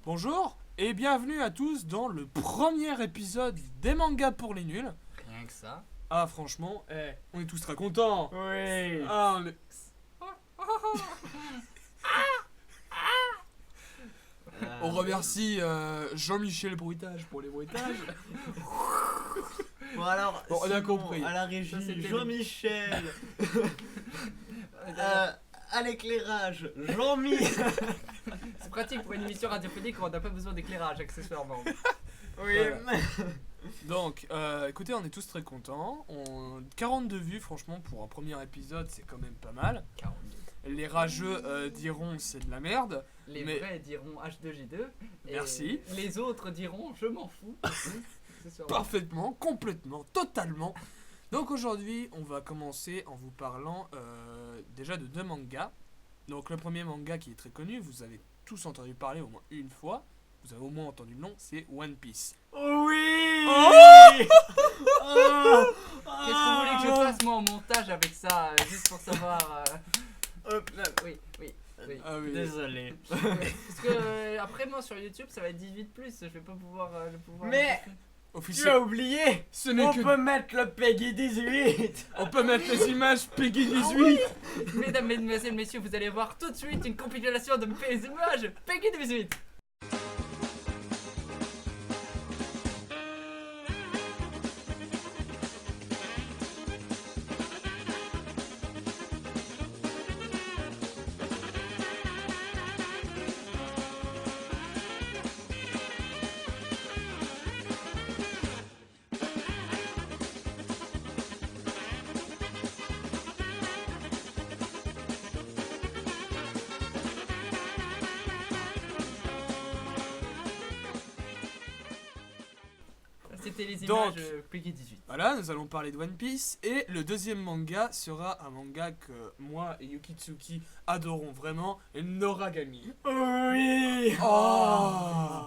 Bonjour et bienvenue à tous dans le premier épisode des mangas pour les nuls. Rien que ça. Ah franchement, on est tous très contents. Oui. Ah, on est- on remercie Jean-Michel Bruitage pour les bruitages. Bon alors, Bon, on a Simon, compris. à la Ça, régie, c'était Jean-Michel. À l'éclairage, Jean-Mi. C'est pratique pour une émission radiophonique où on n'a pas besoin d'éclairage accessoirement. Oui. Voilà. Donc, écoutez, on est tous très contents. 42 vues, franchement, pour un premier épisode, c'est quand même pas mal. 42. Les rageux diront c'est de la merde. Les Mais- vrais diront H2J2. Et Merci. Les autres diront je m'en fous. Accessoirement. Parfaitement, complètement, totalement. Donc aujourd'hui, on va commencer en vous parlant déjà de deux mangas. Donc le premier manga qui est très connu, vous avez tous entendu parler au moins une fois. Vous avez au moins entendu le nom, c'est One Piece. Oui. Qu'est-ce que vous voulez que je fasse moi en montage avec ça juste pour savoir Hop là. Oui. Ah oui. Désolé. Parce que après moi sur YouTube ça va être 18+, je vais pas pouvoir le pouvoir. Mais tu Officiel. as oublié. Ce n'est On que... peut mettre le Peggy 18. On peut mettre les images Peggy 18. Mesdames, mesdemoiselles, messieurs, vous allez voir tout de suite une compilation de mes images Peggy 18. C'était les Donc- images Peggy 18. Voilà, nous allons parler de One Piece. Et le deuxième manga sera un manga que moi et Yukitsuki adorons vraiment, Noragami. Oui. Oh.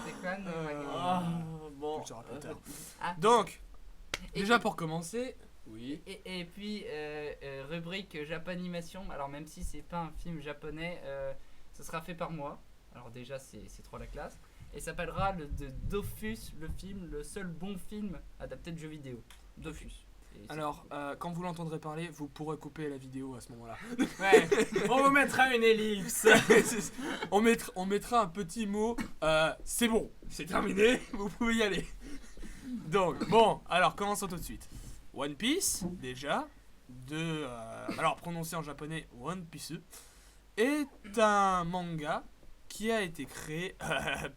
C'est quoi Ah, bon. Je te rappelle tard. Ah. Donc, Et- déjà pour commencer, oui. Et puis, rubrique Japanimation. Alors, même si c'est pas un film japonais, ce sera fait par moi. Alors, déjà, c'est trop la classe. Et ça s'appellera le de Dofus, le film, le seul bon film adapté de jeux vidéo. Dofus. Et c'est- Alors, quand vous l'entendrez parler, vous pourrez couper la vidéo à ce moment-là. Ouais. On vous mettra une ellipse. on mettra un petit mot. C'est bon, c'est terminé, vous pouvez y aller. Donc, bon, alors commençons tout de suite. One Piece, déjà, alors prononcé en japonais One Piece, est un manga qui a été créé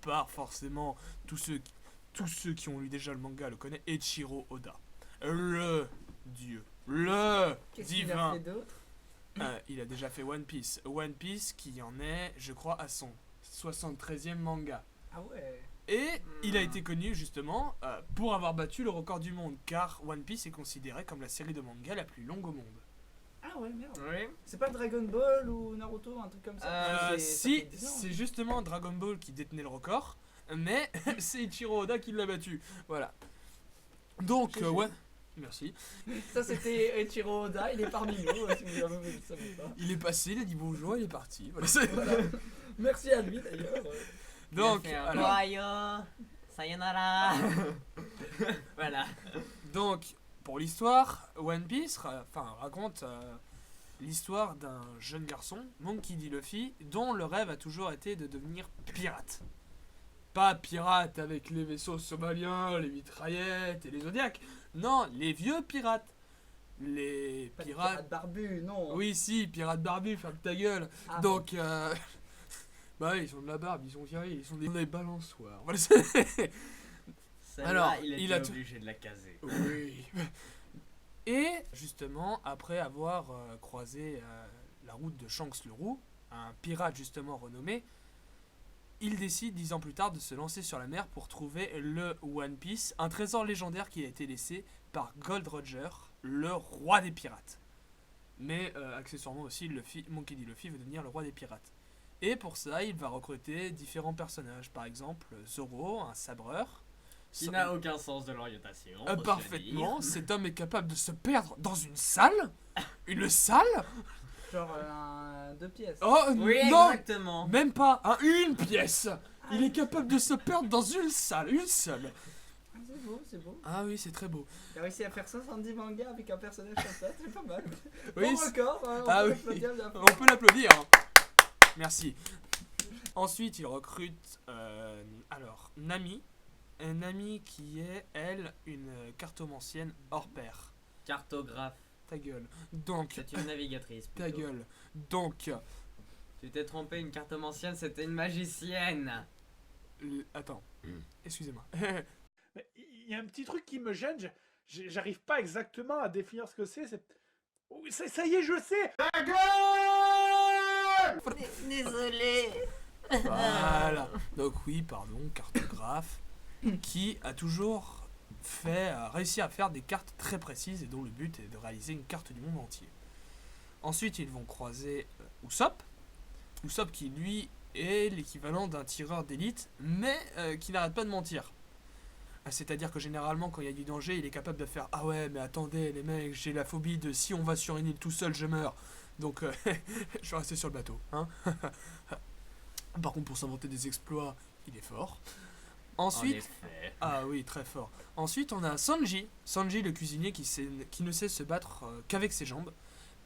par forcément tous ceux qui ont lu déjà le manga le connaissent, Eiichiro Oda. Le dieu, le Qu'est-ce qu'il a divin. fait d'autre? Il a déjà fait One Piece. One Piece qui en est, je crois, à son 73e manga. Ah ouais. Et il a été connu justement pour avoir battu le record du monde, car One Piece est considéré comme la série de manga la plus longue au monde. Ah ouais, merde. Oui. C'est pas Dragon Ball ou Naruto, un truc comme ça? Si, c'est justement Dragon Ball qui détenait le record, mais c'est Ichiro Oda qui l'a battu. Voilà. Donc, GG. ouais. Merci. Ça, c'était Eiichiro Oda, il est parmi nous, si vous ne savez pas. Il est passé, il a dit bonjour, il est parti. Voilà, c'est- Voilà. Merci à lui d'ailleurs. Donc, Il a fait un alors, Ohayo, sayonara. Voilà. donc, pour l'histoire, One Piece raconte l'histoire d'un jeune garçon, Monkey D. Luffy, dont le rêve a toujours été de devenir pirate. Pas pirate avec les vaisseaux somaliens, les mitraillettes et les zodiacs. Non, les vieux pirates. Les Pas de pirates. pirate barbu, non. Oui, si, pirates barbus, ferme ta gueule. Ah, Donc, bah, ils ont de la barbe, ils sont virés, ils sont des balançoires. Voilà, c'est- Celle-là, Alors, il il était a tout- obligé de la caser. Oui. Et justement, après avoir croisé la route de Shanks le Roux, un pirate justement renommé, il décide 10 ans plus tard de se lancer sur la mer pour trouver le One Piece, un trésor légendaire qui a été laissé par Gold Roger, le roi des pirates. Mais accessoirement aussi, Monkey D. Luffy veut devenir le roi des pirates. Et pour ça, il va recruter différents personnages. Par exemple, Zoro, un sabreur. Qui n'a aucun sens de l'orientation. faut se le Parfaitement, dire. cet homme est capable de se perdre dans une salle. Une salle. Genre un 2 pièces. Oh Oui, non, exactement. même pas, une pièce. Il est capable de se perdre dans une salle, une seule. C'est beau, c'est beau. Ah oui, c'est très beau. Il a réussi à faire 70 mangas avec un personnage comme ça, c'est pas mal. Oui, Bon record, hein, Ah oui. l'applaudir bien fort. On peut l'applaudir. Merci. Ensuite, il recrute alors Nami. Nami qui est, elle, une cartomancienne hors pair. Cartographe. Ta gueule. Donc, C'est une navigatrice. ta plutôt. gueule. Donc, Tu t'es trompé, une cartomancienne, c'était une magicienne. attends. Excusez-moi. Mais il y a un petit truc qui me gêne, j'arrive pas exactement à définir ce que c'est. Oh, ça y est, je sais. Désolé. Voilà. Donc oui, pardon, cartographe qui a toujours réussi à faire des cartes très précises et dont le but est de réaliser une carte du monde entier. Ensuite, ils vont croiser Usopp. Usopp qui, lui, est l'équivalent d'un tireur d'élite, mais qui n'arrête pas de mentir. C'est-à-dire que généralement, quand il y a du danger, il est capable de faire « Ah ouais, mais attendez, les mecs, j'ai la phobie de si on va sur une île tout seul, je meurs. Donc, je vais rester sur le bateau. Hein ?» Par contre, pour s'inventer des exploits, il est fort. Ensuite, En effet. ah oui, très fort. Ensuite, on a Sanji. Sanji, le cuisinier qui ne sait se battre qu'avec ses jambes.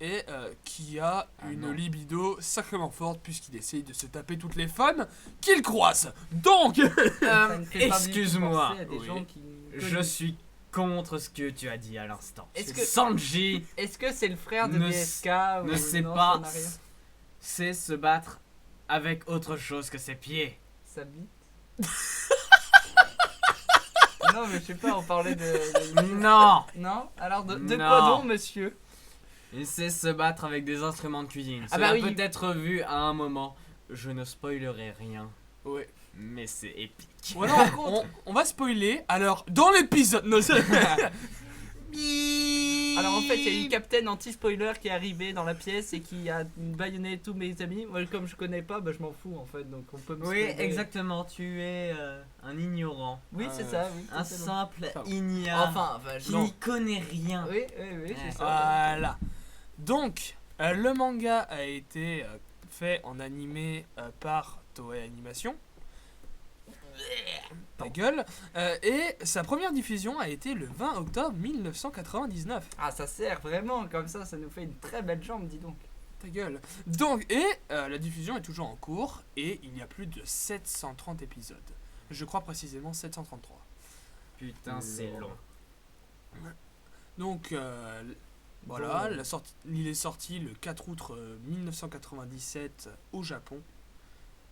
Et qui a une non. libido sacrément forte puisqu'il essaye de se taper toutes les femmes qu'il croise. Donc, Ça ne fait pas du tout Excuse-moi. penser à des Oui. gens qui Je suis contre ce que tu as dit à l'instant. Est-ce que- Sanji Est-ce que c'est le frère de Ne BSK ou ne sait non, pas ça n'a rien. c'est se battre avec autre chose que ses pieds. Sa bite Non, mais je sais pas, on parlait de... Non. Non. Alors, de Non. quoi donc, monsieur? Il sait se battre avec des instruments de cuisine. Ah Cela bah oui. peut être vu à un moment. Je ne spoilerai rien, ouais. mais c'est épique. Voilà, on va spoiler. Alors, dans l'épisode, non, c'est- Alors en fait, il y a eu Captain anti-spoiler qui est arrivé dans la pièce et qui a baïonné tous mes amis. Moi, comme je connais pas, bah, je m'en fous en fait, donc on peut me Oui, spoiler. exactement. Tu es un ignorant. Oui, c'est ça, oui. Un totalement. simple Ça va. ignare Enfin, qui non. n'y connaît rien. Oui, c'est Ouais. ça. Voilà. Donc, le manga a été fait en animé par Toei Animation. Ta gueule. Et sa première diffusion a été le 20 octobre 1999. Ah, ça sert vraiment, comme ça nous fait une très belle jambe, dis donc. Ta gueule. Donc, et la diffusion est toujours en cours et il y a plus de 730 épisodes. Je crois précisément 733. Putain, c'est long. Donc, voilà, il est sorti le 4 août 1997 au Japon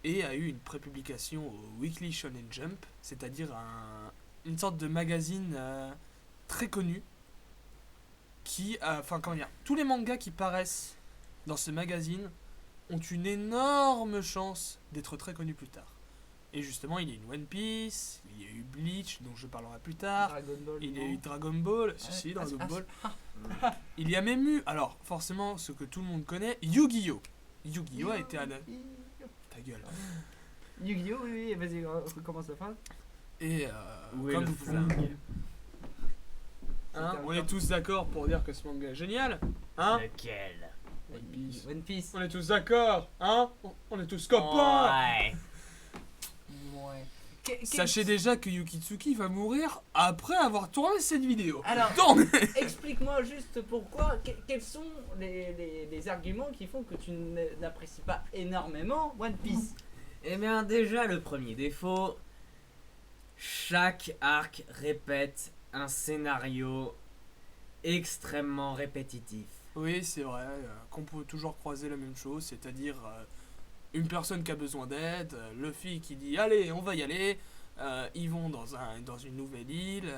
et a eu une prépublication au Weekly Shonen Jump, c'est-à-dire une sorte de magazine très connu qui, enfin comment dire, tous les mangas qui paraissent dans ce magazine ont une énorme chance d'être très connus plus tard. Et justement, il y a eu One Piece, il y a eu Bleach, dont je parlerai plus tard. Dragon Ball. Il y a non. eu Dragon Ball, si, Ouais. si, Dragon Ah, Ball. Il y a même eu, alors forcément, ce que tout le monde connaît, Yu-Gi-Oh! Yu-Gi-Oh! A été ta gueule. Yu-Gi-Oh! Oui, vas-y, recommence la phrase. Et Où est comme le vous pouvez- flingue? hein, on est tous d'accord pour dire que ce manga est génial. Hein? Lequel? One Piece. One Piece. On est tous d'accord, hein? On est tous copains. Ouais. Ouais. Sachez déjà que Yukitsuki va mourir après avoir tourné cette vidéo. Alors, Donc, explique-moi juste pourquoi, quels sont les arguments qui font que tu n'apprécies pas énormément One Piece. Eh bien, déjà, le premier défaut, chaque arc répète un scénario extrêmement répétitif. oui, c'est vrai qu'on peut toujours croiser la même chose, c'est-à-dire une personne qui a besoin d'aide, Luffy qui dit allez, on va y aller, ils vont dans une nouvelle île,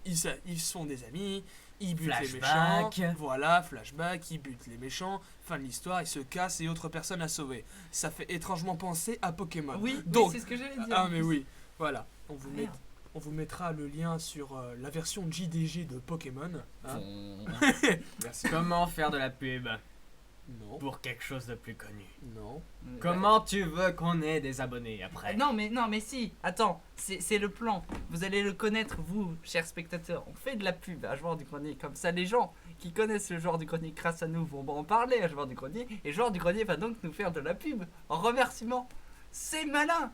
ils se font des amis, ils butent les Flashback. méchants, voilà, flashback, ils butent les méchants, fin de l'histoire, ils se cassent et autre personne à sauver. Ça fait étrangement penser à Pokémon. Oui, Donc, c'est ce que j'allais dire. ah mais oui, voilà, Merde. on vous mettra le lien sur la version JDG de Pokémon. Hein. Merci. Comment faire de la pub Non, pour quelque chose de plus connu? non. Comment tu veux qu'on ait des abonnés après? Non mais si, attends, c'est le plan. Vous allez le connaître, vous, chers spectateurs. On fait de la pub à Joueur du Grenier. Comme ça, les gens qui connaissent le Joueur du Grenier grâce à nous vont en parler à Joueur du Grenier. Et Joueur du Grenier va donc nous faire de la pub en remerciement. C'est malin.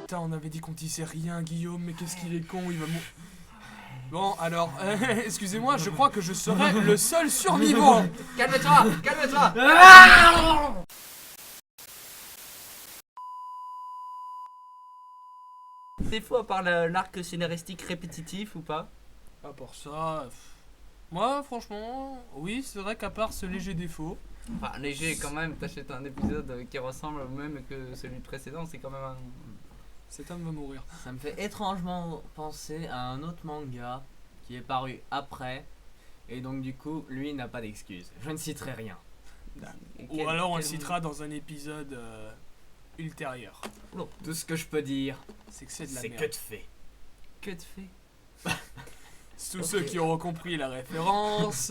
Putain, on avait dit qu'on disait rien, Guillaume, mais qu'est-ce qu'il est con, il va mourir. Bon, alors, excusez-moi, je crois que je serai le seul survivant. Calme-toi, calme-toi. Des fois, par l'arc scénaristique répétitif ou pas? À part ça, moi, franchement, oui, c'est vrai qu'à part ce léger défaut, Enfin, léger quand même, t'achètes un épisode qui ressemble au même que celui précédent, c'est quand même un... cet homme va mourir. Ça me fait étrangement penser à un autre manga qui est paru après. Et donc du coup, lui n'a pas d'excuse. Je ne citerai rien. Ou alors on le citera dans un épisode ultérieur. Tout ce que je peux dire, C'est que c'est de la c'est merde. que de fait. Que de fait. Tous ceux qui auront compris la référence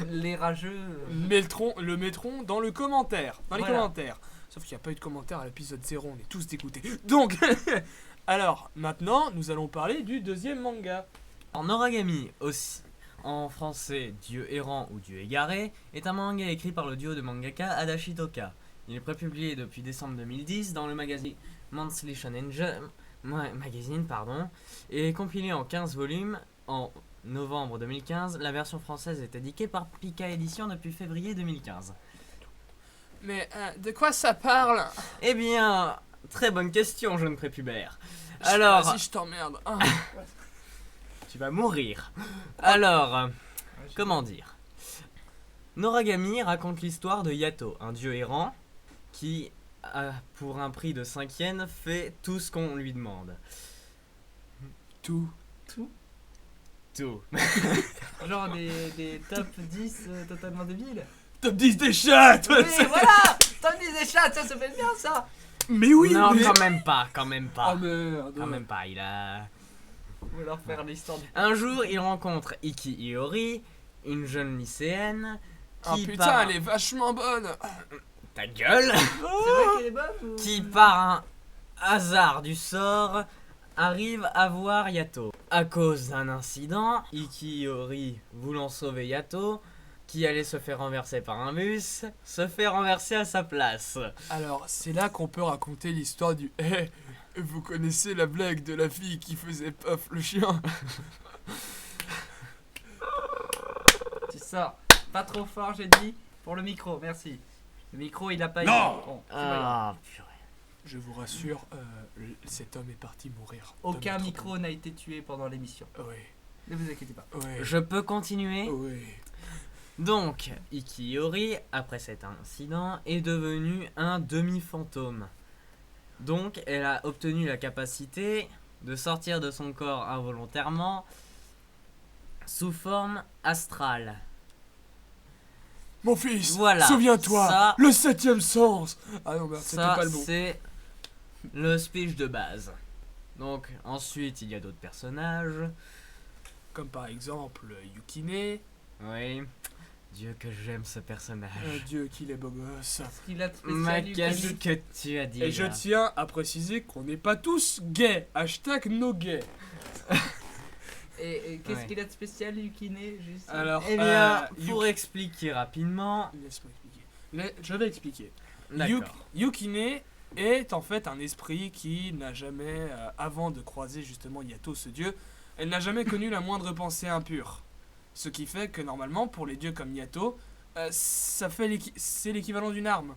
Les rageux... le mettront dans le commentaire. Dans les Voilà. commentaires. Sauf qu'il n'y a pas eu de commentaire à l'épisode 0, on est tous dégoûtés. Donc, alors, maintenant, nous allons parler du deuxième manga. En origami, aussi, en français Dieu errant ou Dieu égaré, est un manga écrit par le duo de mangaka Adachi Toka. Il est prépublié depuis décembre 2010 dans le magazine Monthly Shonen Magazine, et compilé en 15 volumes en novembre 2015. La version française est éditée par Pika Édition depuis février 2015. Mais de quoi ça parle? Eh bien, très bonne question, jeune prépubère. Alors, Vas-y, je t'emmerde. Ah. tu vas mourir. Alors, comment dire? Noragami raconte l'histoire de Yato, un dieu errant qui, pour un prix de 5 yens, fait tout ce qu'on lui demande. Tout. Tout. Genre des top 10 totalement débiles. Top 10 des chats. Oui, voilà. Top 10 des chats, ça se fait bien ça. Mais oui, non, mais... quand même pas. Oh merde. Quand même pas, il a... Ou alors faire l'histoire du... Un jour, il rencontre Iki Iori, une jeune lycéenne, Ah qui putain, par... elle est vachement bonne. Ta gueule. C'est vrai qu'elle est bonne ou... Qui par un hasard du sort arrive à voir Yato. À cause d'un incident, Ikiori, voulant sauver Yato, qui allait se faire renverser par un bus, se fait renverser à sa place. Alors, c'est là qu'on peut raconter l'histoire du... Eh, vous connaissez la blague de la fille qui faisait puff le chien? Tu sors. Pas trop fort, j'ai dit. Pour le micro, merci. Le micro, il a pas... Non. Bon, c'est pas grave. Ah, purée. Je vous rassure, cet homme est parti mourir. Aucun de notre micro n'a été tué pendant l'émission. Oui, Ne vous inquiétez pas. oui, Je peux continuer? oui. Donc, Ikiori, après cet incident, est devenu un demi-fantôme. Donc, elle a obtenu la capacité de sortir de son corps involontairement sous forme astrale. Mon fils, Voilà, souviens-toi, ça- le 7ème sens. Ah non, merde, c'était Ça, pas le bon. c'est le speech de base. Donc, ensuite, il y a d'autres personnages. Comme par exemple Yukine. Oui. Dieu que j'aime ce personnage. Dieu qu'il est beau gosse. Ce qu'il a de Ma spécial, qu'est-ce Yukini. que tu as dit Et je là tiens à préciser qu'on n'est pas tous gays. Hashtag no gay. Et qu'est-ce Ouais. qu'il a de spécial, Yukine, juste Alors, Eh bien, Yuki- pour expliquer rapidement... Laisse-moi expliquer. Je vais expliquer. D'accord. Yukine est en fait un esprit qui n'a jamais, avant de croiser justement Yato, ce dieu, elle n'a jamais connu la moindre pensée impure. Ce qui fait que normalement, pour les dieux comme Yato, c'est l'équivalent d'une arme.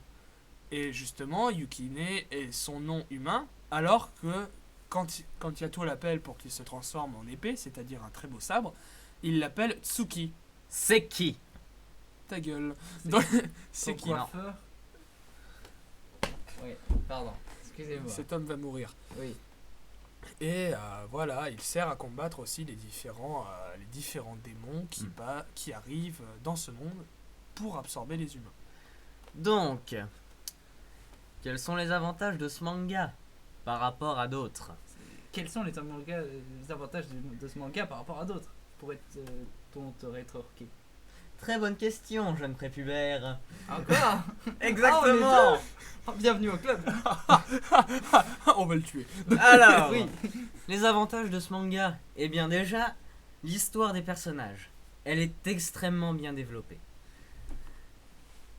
Et justement, Yukine est son nom humain, alors que quand Yato l'appelle pour qu'il se transforme en épée, c'est-à-dire un très beau sabre, il l'appelle Tsuki. C'est qui? Ta gueule. C'est- Donc, c'est Son qui coiffeur. Oui, pardon. Excusez-moi. Cet homme va mourir. Oui. Et voilà, il sert à combattre aussi les différents démons qui arrivent dans ce monde pour absorber les humains. Donc, quels sont les avantages de ce manga par rapport à d'autres? Quels sont les avantages de ce manga par rapport à d'autres pour être te rétorquer? Très bonne question, jeune prépubère. Encore Exactement. Bienvenue au club. On va le tuer. Alors, Oui. les avantages de ce manga. Eh bien déjà, l'histoire des personnages. Elle est extrêmement bien développée.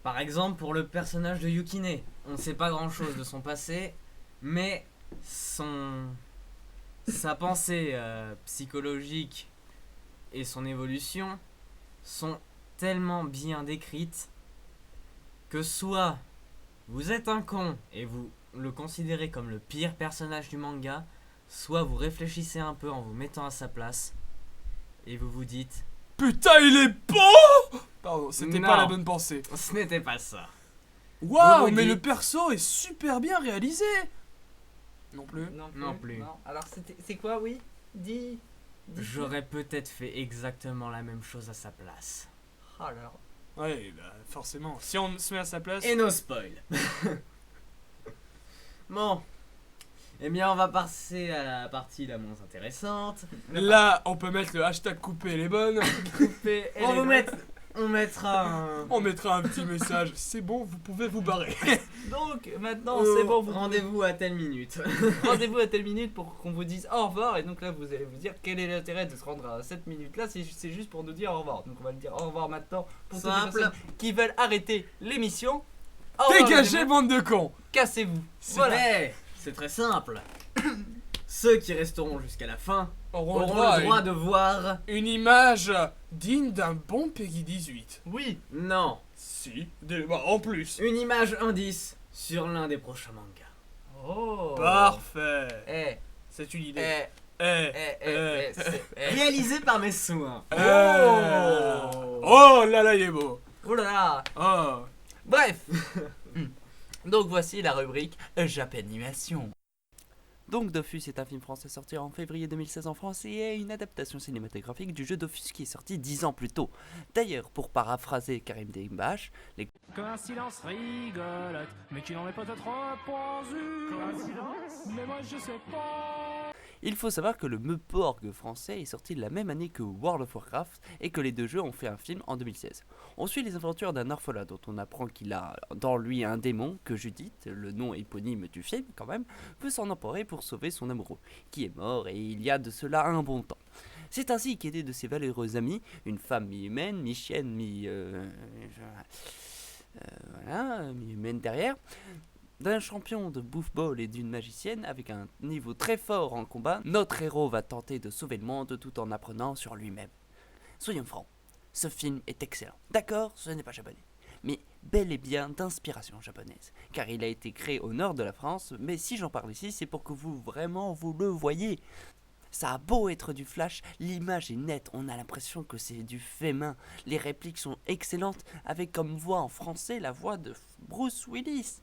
Par exemple, pour le personnage de Yukine, on ne sait pas grand chose de son passé, mais sa pensée psychologique et son évolution sont tellement bien décrites que soit vous êtes un con et vous le considérez comme le pire personnage du manga, soit vous réfléchissez un peu en vous mettant à sa place et vous vous dites Putain, il est beau. Pardon, c'était Non. pas la bonne pensée. ce n'était pas ça. Waouh, vous mais le dites- perso est super bien réalisé. Non plus. Non plus. Non. Alors c'est quoi, oui? Dis. J'aurais peut-être fait exactement la même chose à sa place. Oh là là. Ouais, bah forcément. Si on se met à sa place. Et no spoil. Bon. Eh bien, on va passer à la partie la moins intéressante. Là, on peut mettre le hashtag couper les bonnes. On mettra un... On mettra un petit message. C'est bon, vous pouvez vous barrer. Donc maintenant c'est bon, vous Rendez-vous à telle minute. rendez-vous à telle minute pour qu'on vous dise au revoir. Et donc là vous allez vous dire quel est l'intérêt de se rendre à cette minute là, c'est juste pour nous dire au revoir. Donc on va le dire au revoir maintenant pour toutes les Simple. personnes qui veulent arrêter l'émission. Au revoir, Dégagez, les bande de cons. cassez-vous. Voilà. Hey, c'est très simple. Ceux qui resteront jusqu'à la fin Auront auront droit le à droit de voir... une image digne d'un bon Peggy 18. Oui. Non, Si, en plus. une image indice sur l'un des prochains mangas. Oh. Parfait. Eh, C'est une eh, idée. eh, c'est- eh. Réalisé par mes soins. Oh là là, il est beau. Oh là là. Oh. Bref. Donc voici la rubrique Japanimation. Donc Dofus est un film français sorti en février 2016 en France et est une adaptation cinématographique du jeu Dofus qui est sorti 10 ans plus tôt. D'ailleurs, pour paraphraser Karim Dembach, les Qu'un silence rigolote, mais qui n'en est peut-être pas une. Mais moi je sais pas. il faut savoir que le Meuporg français est sorti la même année que World of Warcraft et que les deux jeux ont fait un film en 2016. On suit les aventures d'un orphelin dont on apprend qu'il a dans lui un démon que Judith, le nom éponyme du film quand même, veut s'en emparer pour sauver son amoureux, qui est mort et il y a de cela un bon temps. C'est ainsi qu'aidé de ses valeureux amis, une femme mi-humaine, mi-chienne, mi-humaine derrière, d'un champion de bouffball et d'une magicienne avec un niveau très fort en combat, notre héros va tenter de sauver le monde tout en apprenant sur lui-même. Soyons francs, ce film est excellent. D'accord, ce n'est pas japonais, mais bel et bien d'inspiration japonaise, car il a été créé au nord de la France, mais si j'en parle ici, c'est pour que vous le voyez. Ça a beau être du flash, l'image est nette, on a l'impression que c'est du fait main. Les répliques sont excellentes, avec comme voix en français la voix de Bruce Willis.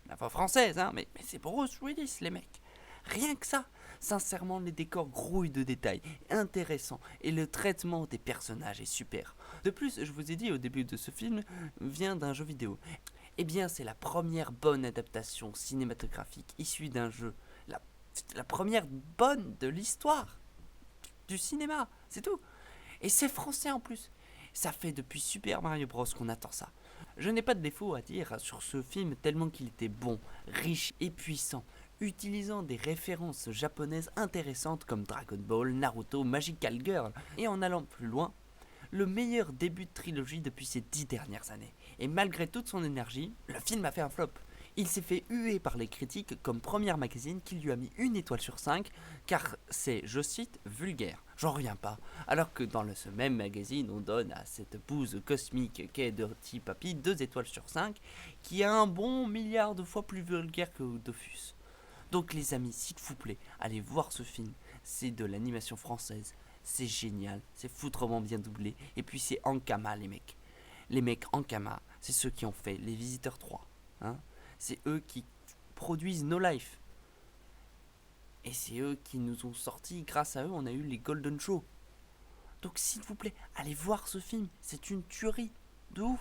La voix française, hein, mais c'est Bruce Willis, les mecs. Rien que ça. Sincèrement, les décors grouillent de détails, intéressants, et le traitement des personnages est super. De plus, je vous ai dit au début de ce film, vient d'un jeu vidéo. Eh bien, c'est la première bonne adaptation cinématographique issue d'un jeu. La première bonne de l'histoire du cinéma, c'est tout. Et c'est français en plus. Ça fait depuis Super Mario Bros qu'on attend ça. Je n'ai pas de défaut à dire sur ce film tellement qu'il était bon, riche et puissant, utilisant des références japonaises intéressantes comme Dragon Ball, Naruto, Magical Girl, et en allant plus loin, le meilleur début de trilogie depuis ces 10 dernières années. Et malgré toute son énergie, le film a fait un flop. Il s'est fait huer par les critiques comme Première Magazine qui lui a mis 1 étoile sur 5 car c'est, je cite, vulgaire. J'en reviens pas. Alors que dans ce même magazine, on donne à cette bouse cosmique qu'est Dirty Papi 2 étoiles sur 5 qui est un bon milliard de fois plus vulgaire que Dofus. Donc les amis, s'il vous plaît, allez voir ce film. C'est de l'animation française. C'est génial. C'est foutrement bien doublé. Et puis c'est Ankama les mecs. Les mecs Ankama, c'est ceux qui ont fait Les Visiteurs 3. Hein, c'est eux qui produisent No Life. Et c'est eux qui nous ont sortis, grâce à eux, on a eu les Golden Show. Donc s'il vous plaît, allez voir ce film, c'est une tuerie de ouf.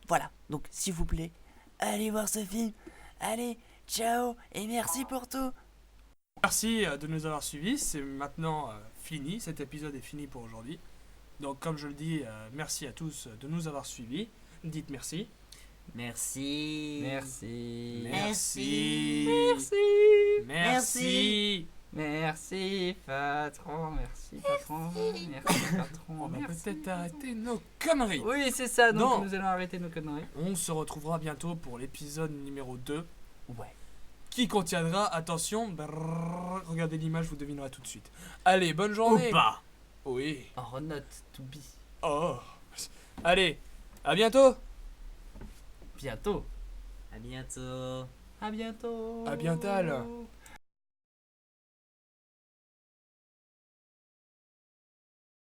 Voilà, donc s'il vous plaît, allez voir ce film. Allez, ciao et merci pour tout. Merci de nous avoir suivis. C'est maintenant fini. Cet épisode est fini pour aujourd'hui. Donc comme je le dis, merci à tous de nous avoir suivis. Dites merci. Merci. Merci. Merci. Merci. Merci. Merci patron, merci patron, merci patron. On va merci. peut-être arrêter nos conneries. Oui, c'est ça, donc Non. nous allons arrêter nos conneries. On se retrouvera bientôt pour l'épisode numéro 2. Ouais. qui contiendra, attention, regardez l'image, vous devinerez tout de suite. Allez, bonne journée. Ou pas. Oui. Or not to be. Oh. Allez, à bientôt. Bientôt. À bientôt. À bientôt. À bientôt.